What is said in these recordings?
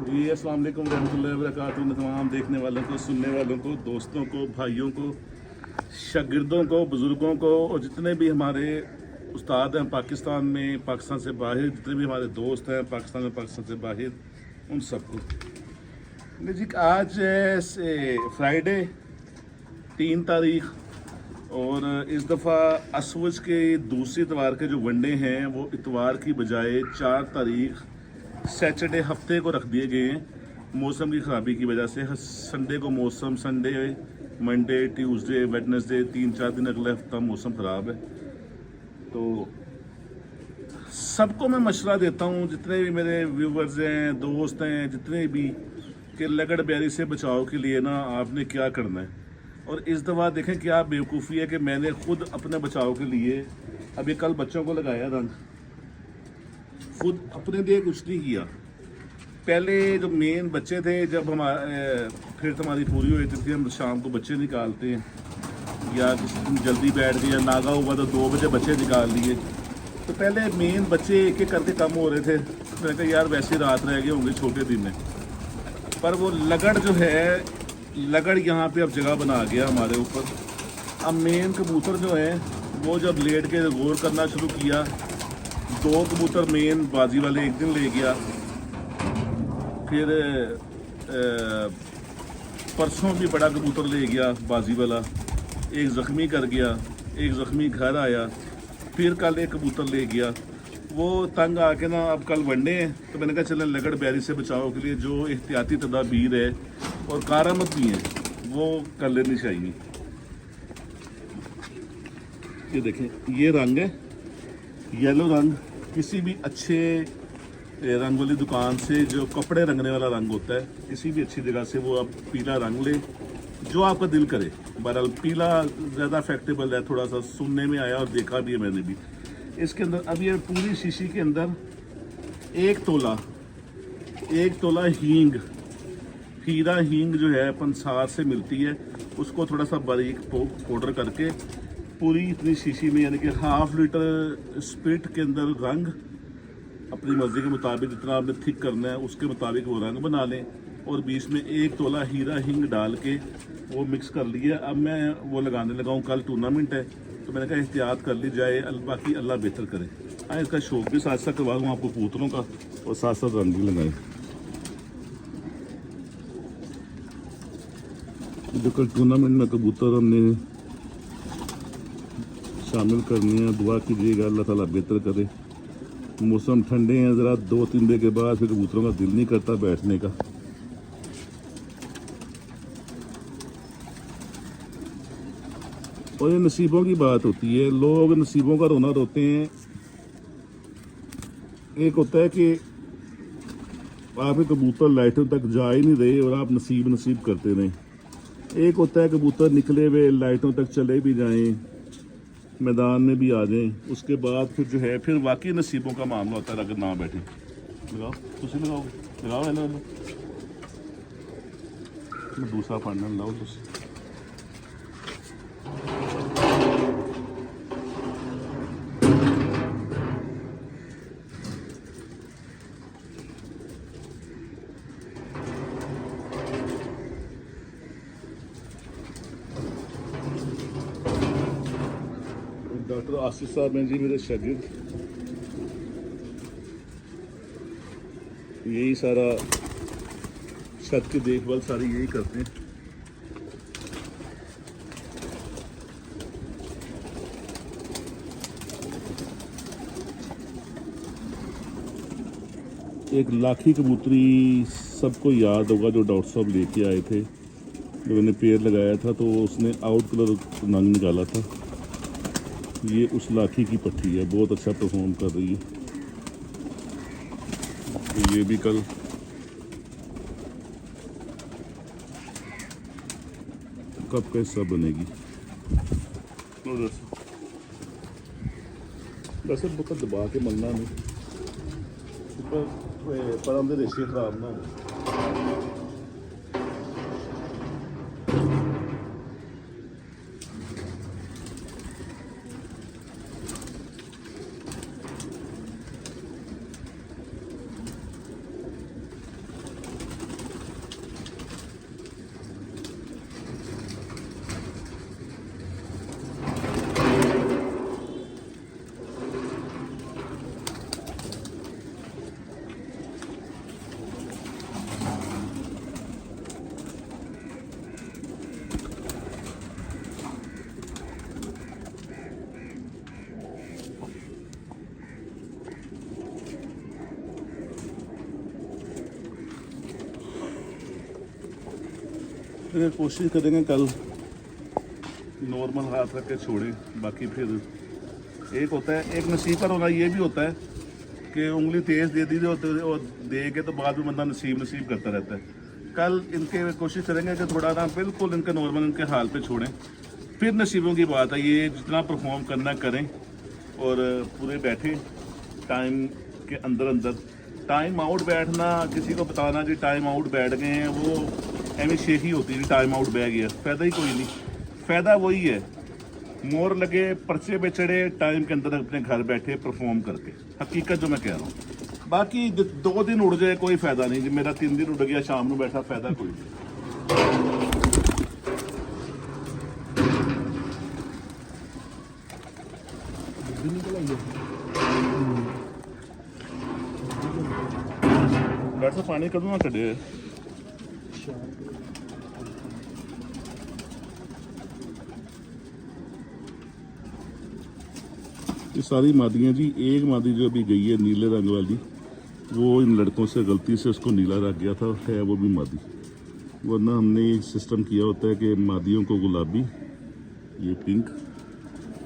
जी अस्सलाम वालेकुम रहमतुल्लाहि व बरकातुहू। तमाम देखने वालों को, सुनने वालों को, दोस्तों को, भाइयों को, शागिर्दों को, बुज़ुर्गों को और जितने भी हमारे उस्ताद हैं पाकिस्तान में, पाकिस्तान से बाहर, जितने भी हमारे दोस्त हैं पाकिस्तान में, पाकिस्तान से बाहर, उन सबको जी आज फ्राइडे 3 तारीख और इस दफ़ा असवज के दूसरी इतवार के जो वनडे हैं वो इतवार की बजाय 4 तारीख सैटरडे हफ्ते को रख दिए गए हैं मौसम की ख़राबी की वजह से। संडे को मौसम, संडे, मंडे, ट्यूसडे, वेडनेसडे, 3-4 दिन अगले हफ्ता मौसम ख़राब है। तो सबको मैं मशवरा देता हूँ, जितने भी मेरे व्यूवर्स हैं, दोस्त हैं, जितने भी, कि लगड़ बेरी से बचाव के लिए ना आपने क्या करना है। और इस दफ़ा देखें क्या बेवकूफ़ी है कि मैंने खुद अपने बचाव के लिए अभी कल बच्चों को लगाया रंग, खुद अपने लिए कुछ नहीं किया। पहले जो मेन बच्चे थे, जब फिर हमारी पूरी हुई थी, हम शाम को बच्चे निकालते हैं या किसी दिन जल्दी बैठ गए या नागा हुआ तो 2 बजे बच्चे निकाल लिए। तो पहले मेन बच्चे एक एक करके कम हो रहे थे। मैंने कहा यार वैसे रात रह गए होंगे, छोटे दिन में। पर वो लगड़ जो है, लगड़ यहाँ पे अब जगह बना गया हमारे ऊपर। अब मेन कबूतर जो है वो जब लेट के गौर करना शुरू किया, 2 कबूतर मेन बाजी वाले एक दिन ले गया, फिर परसों भी बड़ा कबूतर ले गया बाजी वाला, एक ज़ख्मी कर गया, एक ज़ख्मी घर आया, फिर कल एक कबूतर ले गया। वो तंग आके ना अब कल वनडे हैं, तो मैंने कहा चलें लगड़ बैरी से बचाव के लिए जो एहतियाती तदाबीर है और कारामद भी है वो कर लेनी चाहिए। ये देखें, ये रंग है येलो रंग। किसी भी अच्छे रंग वाली दुकान से जो कपड़े रंगने वाला रंग होता है, किसी भी अच्छी जगह से वो आप पीला रंग ले जो आपका दिल करे। बहरहाल पीला ज़्यादा इफेक्टेबल है, थोड़ा सा सुनने में आया और देखा भी है मैंने भी। इसके अंदर अब ये पूरी शीशी के अंदर 1 तोला हींग, हीरा हींग जो है पंसार से मिलती है, उसको थोड़ा सा बारीक पाउडर करके पूरी इतनी शीशी में, यानी कि ½ लीटर स्पिरिट के अंदर रंग अपनी मर्ज़ी के मुताबिक जितना आपने थिक करना है उसके मुताबिक वो रंग बना लें और बीच में 1 तोला हीरा हींग डाल के वो मिक्स कर लिया। अब मैं वो लगाने लगा हूँ, कल टूर्नामेंट है तो मैंने कहा एहतियात कर ली जाए, बाकी अल्लाह बेहतर करे। हाँ, इसका शौक भी साथ साथ करवा दूँ आपको कबूतरों का और साथ साथ रंग भी लगाए। जो कल टूर्नामेंट में कबूतर हमने शामिल करनी है, दुआ कीजिएगा अल्लाह ताला बेहतर करे। मौसम ठंडे हैं ज़रा, 2-3 दिन के बाद फिर कबूतरों का दिल नहीं करता बैठने का। और ये नसीबों की बात होती है, लोग नसीबों का रोना रोते हैं। एक होता है कि आपके कबूतर लाइटों तक जा ही नहीं रहे और आप नसीब करते रहें। एक होता है कबूतर निकले हुए लाइटों तक चले भी जाएं, मैदान में भी आ जाएं, उसके बाद फिर जो है फिर वाकई नसीबों का मामला होता है। अगर ना बैठे लगाओ, तुम लगाओ है ना, दूसरा पार्टनर लाओ तुम। डॉक्टर आसिफ साहब हैं जी मेरे शागिर्द, यही सारा छत की देखभाल सारी यही करते हैं। एक लाखी कबूतरी सबको याद होगा जो डॉक्टर साहब लेके आए थे, जब मैंने पेड़ लगाया था तो उसने आउट कलर रंग निकाला था। ये उस लाठी की पट्टी है, बहुत अच्छा परफॉर्म कर रही है। तो ये भी कल कप का हिस्सा बनेगी। वैसे बहुत दबा के मलना नहीं, पर हमने रेशे खराब ना हो। फिर कोशिश करेंगे कल नॉर्मल हाथ रख के छोड़े। बाकी फिर एक होता है, एक नसीब पर होना ये भी होता है कि उंगली तेज़ दे दी होते और दे के तो बाद में बंदा नसीब करता रहता है। कल इनके कोशिश करेंगे कि थोड़ा ना बिल्कुल इनके नॉर्मल इनके हाल पे छोड़ें, फिर नसीबों की बात है। ये जितना परफॉर्म करना करें और पूरे बैठे टाइम के अंदर टाइम आउट बैठना, किसी को बताना कि टाइम आउट बैठ गए हैं, वो एवं शेखी होती है टाइम आउट बैठ गया, फ़ायदा ही कोई नहीं। फ़ायदा वही है मोर लगे पर्चे पे चढ़े टाइम के अंदर अपने घर बैठे परफॉर्म करके, हकीकत जो मैं कह रहा हूँ। बाकी 2 दिन उड़ जाए कोई फ़ायदा नहीं, मेरा 3 दिन उड़ गया शाम को बैठा, फ़ायदा कोई नहीं। डॉक्टर साहब पानी कदों कढ़े ये सारी मादियाँ जी। एक मादी जो अभी गई है नीले रंग वाली, वो इन लड़कों से गलती से उसको नीला रख गया था, है वो भी मादी। वरना हमने ये सिस्टम किया होता है कि मादियों को गुलाबी, ये पिंक,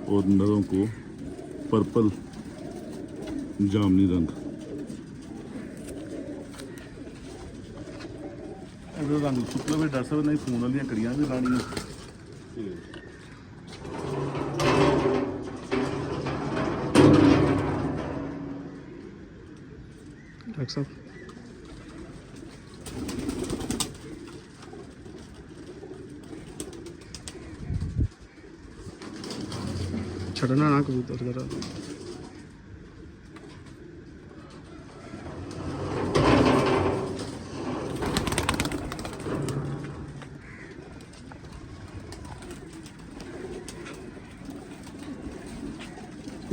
और नरों को पर्पल जामनी रंग। रंग सुपला भी डर सकते नहीं, फोन वाली कड़ियाँ भी लानियाँ। डॉक्टर साहब छड़ना ना कबूतर जरा।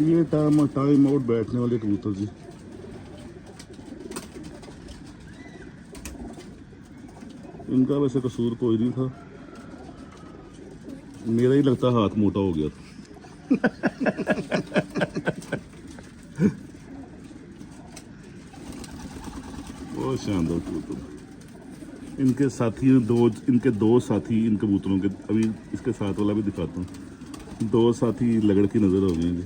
ये टाइम आउट बैठने वाले कबूतर जी। इनका वैसे कसूर कोई नहीं था, मेरा ही लगता हाथ मोटा हो गया था। बहुत शानदार कबूतर। इनके साथी इनके दो साथी इन कबूतरों के, अभी इसके साथ वाला भी दिखाता हूँ। 2 साथी लगड़ की नज़र हो गए जी।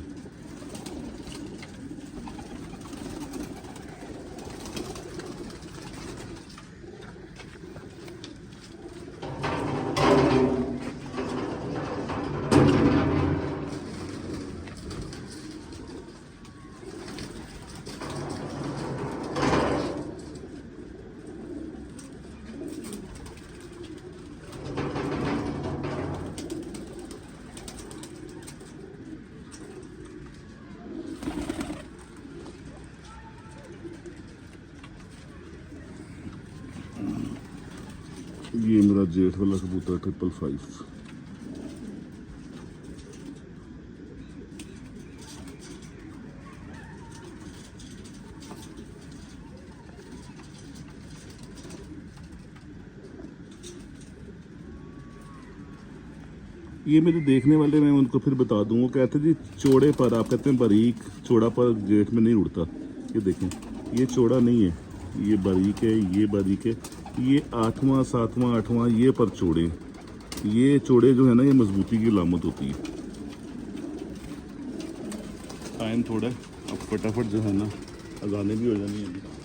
ये मेरा जेठ वाला कबूतर 555। ये मेरे देखने वाले, मैं उनको फिर बता दूँ, वो कहते जी चौड़े पर, आप कहते हैं बारीक, चौड़ा पर जेठ में नहीं उड़ता। ये देखें, ये चौड़ा नहीं है, ये बारीक है, ये बारीक है। ये 8वां 7वां 8वां ये पर चौड़े। ये चौड़े जो है ना, ये मजबूती की अलामत होती है। टाइम थोड़ा अब फटाफट जो है ना अजाने भी हो जानी है।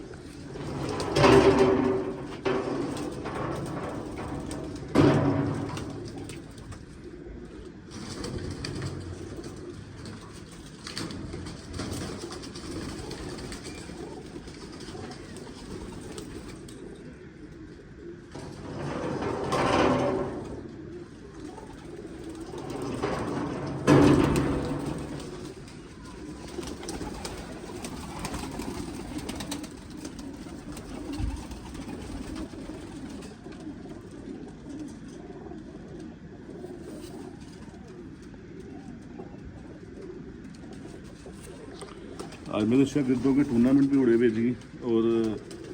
आज मेरे शागिर्दों के टूर्नामेंट भी उड़े हुए जी, और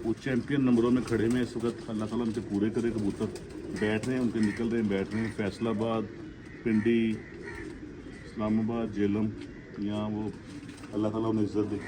वो चैंपियन नंबरों में खड़े में इस वक्त। अल्लाह ताला उनके पूरे करे कबूतर, बैठ रहे हैं उनके, निकल रहे हैं, बैठ रहे हैं। फैसलाबाद, पिंडी, इस्लामाबाद, जेलम, यहाँ वो अल्लाह ताला उन्हें इज्जत दे।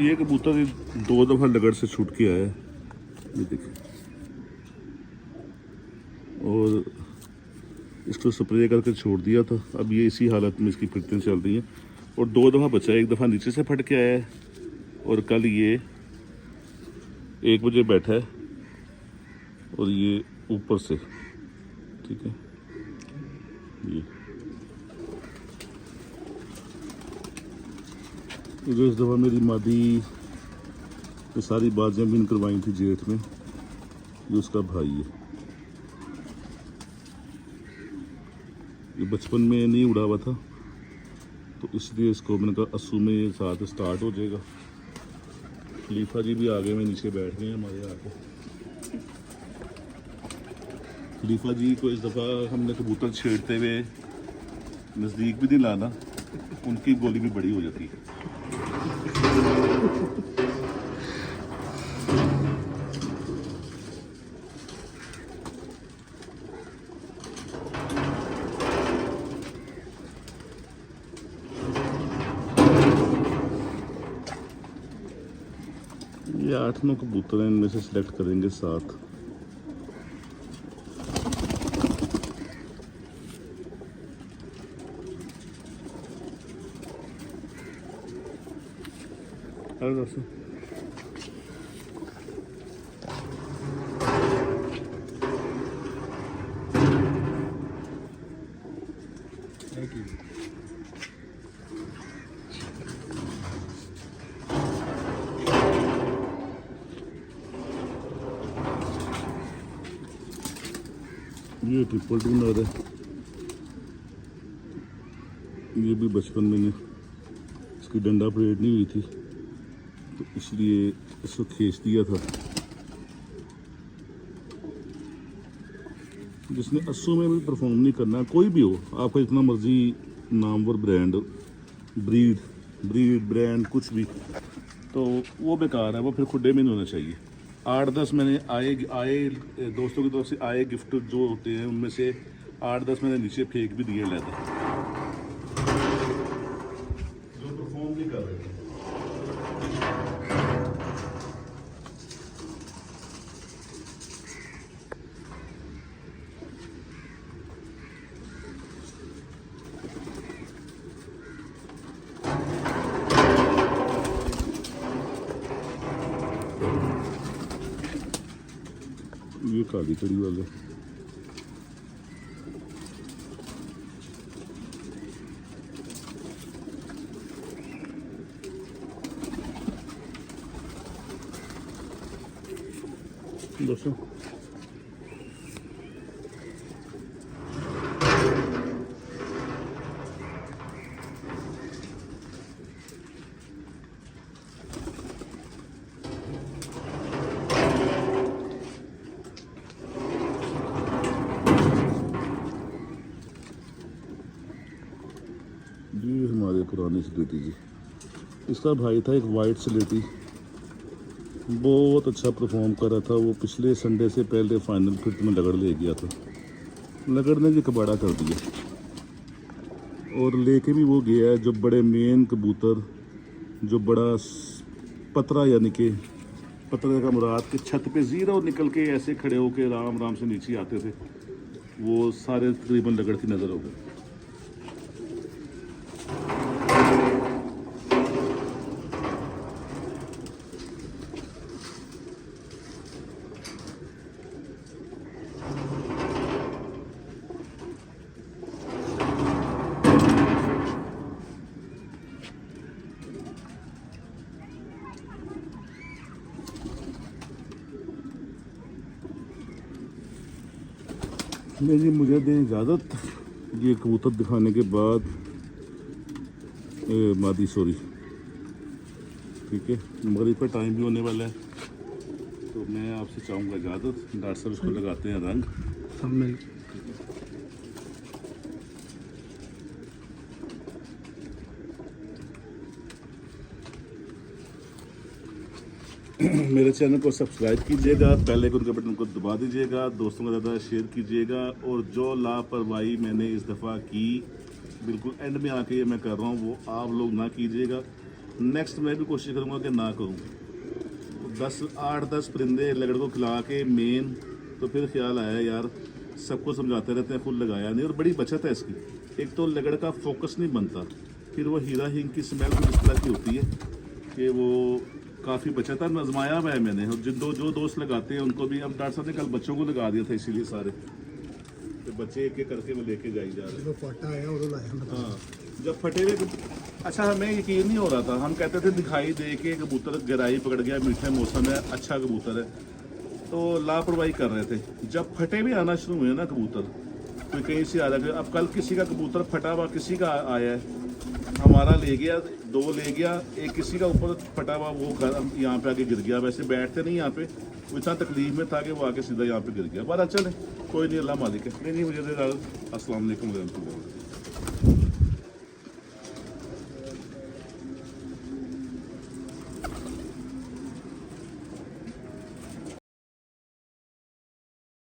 ये कबूतर 2 दफ़ा लगड़ से छूट के आया है, ये देखिए, और इसको स्प्रे करके छोड़ दिया था। अब ये इसी हालत में इसकी फिरतें चल रही हैं और 2 दफ़ा बचा है। 1 दफ़ा नीचे से फट के आया है और कल ये 1 बजे बैठा है और ये ऊपर से, ठीक है। ये इस दफ़ा मेरी मादी ये सारी बाजियाँ भी करवाई थी जेठ में, ये उसका भाई है। ये बचपन में नहीं उड़ा हुआ था तो इसलिए इसको मैंने कहा अस्सू में ये साथ स्टार्ट हो जाएगा। खलीफा जी भी आगे में नीचे बैठ गए हैं हमारे आके। खलीफा जी को इस दफ़ा हमने कबूतर छेड़ते हुए नज़दीक भी नहीं लाना, उनकी गोली भी बड़ी हो जाती है। ये 8-9 कबूतर हैं, इनमें से सिलेक्ट करेंगे 7। अरे दोस्तों ये ट्रिपल टूनर है, ये भी बचपन में इसकी डंडा परेड नहीं हुई थी तो इसलिए इसको खींच दिया था। जिसने अस्सू में भी परफॉर्म नहीं करना, कोई भी हो, आपका इतना मर्जी नामवर ब्रांड ब्रीड ब्रांड कुछ भी, तो वो बेकार है, वो फिर खुडे में नहीं होना चाहिए। 8-10 मैंने आए दोस्तों की तरफ से आए गिफ्ट जो होते हैं उनमें से 8-10 मैंने नीचे फेंक भी दिए लेते, जो परफॉर्म नहीं कर रहे थे। ये काली कड़ी वाले दोस्तों ये हमारे पुराने स्लेटी जी, इसका भाई था एक वाइट स्लेटी, बहुत अच्छा परफॉर्म कर रहा था। वो पिछले संडे से पहले फाइनल फिट में लगड़ ले गया था, लगड़ ने भी कबाड़ा कर दिया और लेके भी वो गया है जो बड़े मेन कबूतर, जो बड़ा पतरा, यानी कि पतरे का मुराद के छत पे ज़ीरो निकल के ऐसे खड़े होके राम राम से नीचे आते थे, वो सारे तकरीबन लगड़ की नज़र हो गए। नहीं जी, मुझे दें इजाज़त ये कबूतर दिखाने के बाद, मादी सॉरी, ठीक है, मगरिब का टाइम भी होने वाला है तो मैं आपसे चाहूँगा इजाज़त। डॉक्टर साहब इसको लगाते हैं रंग सब मिल मेरे चैनल को सब्सक्राइब कीजिएगा, बेल आइकन के बटन को दबा दीजिएगा, दोस्तों को ज़्यादा शेयर कीजिएगा। और जो लापरवाही मैंने इस दफ़ा की, बिल्कुल एंड में आके ये मैं कर रहा हूँ, वो आप लोग ना कीजिएगा। नेक्स्ट मैं भी कोशिश करूँगा कि ना करूँ। 8-10 परिंदे लगड़ को खिला के मेन, तो फिर ख्याल आया यार सबको समझाते रहते हैं, खुद लगाया नहीं। और बड़ी बचत है इसकी। एक तो लगड़ का फोकस नहीं बनता, फिर वो हीरा हींग की स्मेल भी इस तरह की होती है कि वो काफ़ी बचत है। आजमाया हुआ है मैंने, और जो दोस्त लगाते हैं उनको भी। अब डॉक्टर साहब ने कल बच्चों को लगा दिया था, इसीलिए सारे तो बच्चे एक एक करके वो लेके जाई जा रहे हैं। जो फटा है और लाया हाँ, जब फटे हुए अच्छा हमें यकीन नहीं हो रहा था। हम कहते थे दिखाई दे के कबूतर गहराई पकड़ गया, मीठे मौसम है, अच्छा कबूतर है, तो लापरवाही कर रहे थे। जब फटे भी आना शुरू हुए ना कबूतर, कोई कहीं से आ रहा है। अब कल किसी का कबूतर फटा हुआ किसी का आया है, हमारा ले गया, 2 ले गया, एक किसी का ऊपर फटा हुआ वो यहाँ पे आके गिर गया। वैसे बैठते नहीं यहाँ पे, वो इतना तकलीफ में था कि वो आके सीधा यहाँ पे गिर गया। पर चले कोई नहीं, अल्लाह मालिक है। नहीं मुझे अस्सलाम वालेकुम।